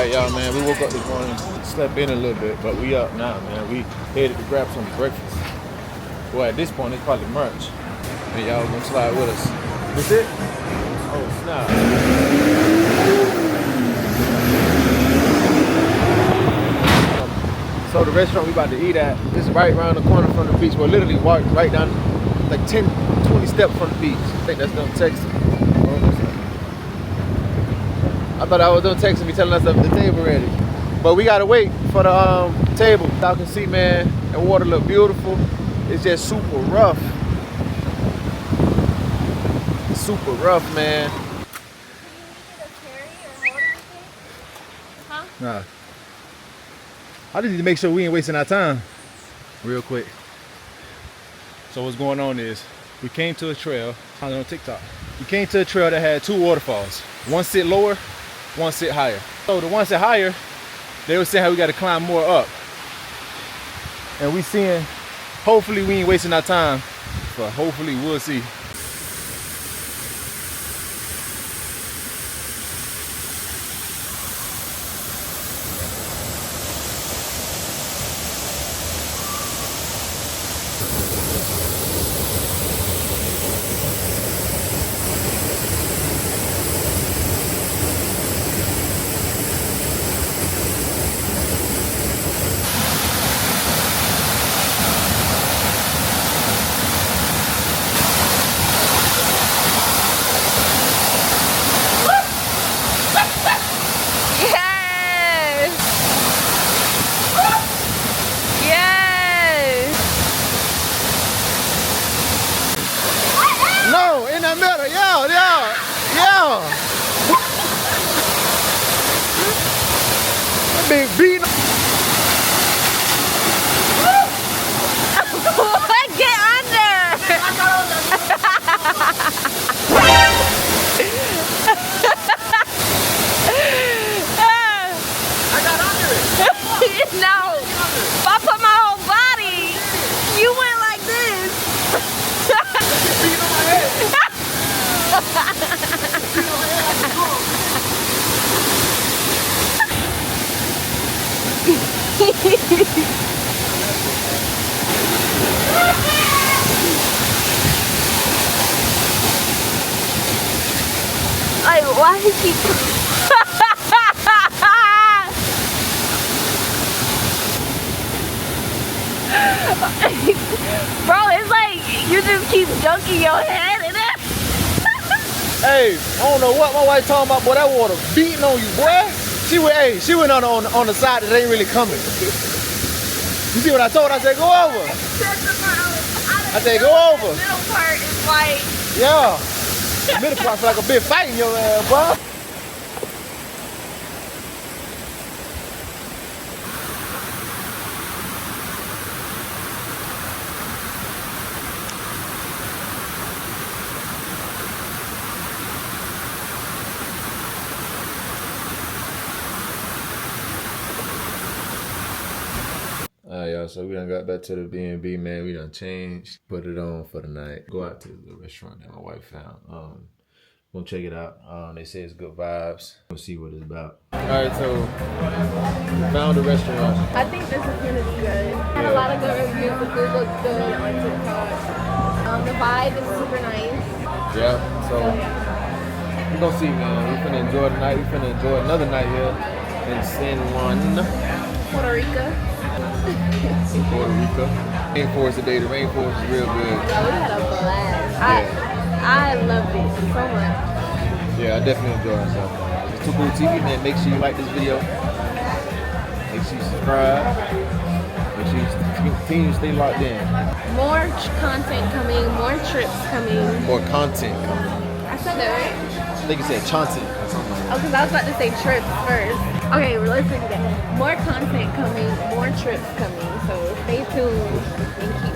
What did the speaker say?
Alright, y'all, man, we woke up this morning, slept in a little bit, but we up now, man. We headed to grab some breakfast. Well, at this point, it's probably merch. And y'all gonna slide with us. That's it? Oh, snap. So the restaurant we about to eat at is right around the corner from the beach. We're literally walked right down, like 10, 20 steps from the beach. I think that's them texting. I thought I was them texting me telling us that the table ready. But we gotta wait for the table. Y'all can see, man, the water look beautiful. It's just super rough. It's super rough, man. Huh? Nah. I just need to make sure we ain't wasting our time. Real quick. So what's going on is, we came to a trail, I was on TikTok. We came to a trail that had 2 waterfalls. One sit lower, one sit higher. So the one sit higher, they were saying how we gotta climb more up. And we seeing, hopefully we ain't wasting our time, but hopefully we'll see. No, in the middle, yo. Big beat. Get under! I got under it. No, if I put my whole body, you went like this. Beating on my head. Like, why is he? Bro, it's like you just keep dunking your head in it. Hey, I don't know what my wife talking about, boy. That water beating on you, boy. She went on the side that ain't really coming. You see what I told her? I said, go over. I said, go over. The middle part is like, Yeah. The middle part feel like a big fight in your ass, bro. Alright, y'all, so we done got back to the B&B, man. We done changed, put it on for the night. Go out to the restaurant that my wife found. Gonna check it out. They say it's good vibes. We'll see what it's about. Alright, so we found the restaurant. I think this is gonna be good. Had a lot of good reviews. The food looks good on TikTok. The vibe is super nice. Yeah, so we gonna see, man. We finna enjoy the night. We finna enjoy another night here in San Juan, Puerto Rico. in Puerto Rico. Rainforest today. The rainforest is real good. Yeah, we had a blast. I loved it so much. Yeah, I definitely enjoyed myself. It's Too Cool TV, man. Make sure you like this video. Make sure you subscribe. Make sure you continue to stay locked in. More content coming, more trips coming. More content coming. I said that right? I think you said content or something like that. Oh, because I was about to say trips first. Okay, we're listening to that. More content coming, more trips coming. So stay tuned and keep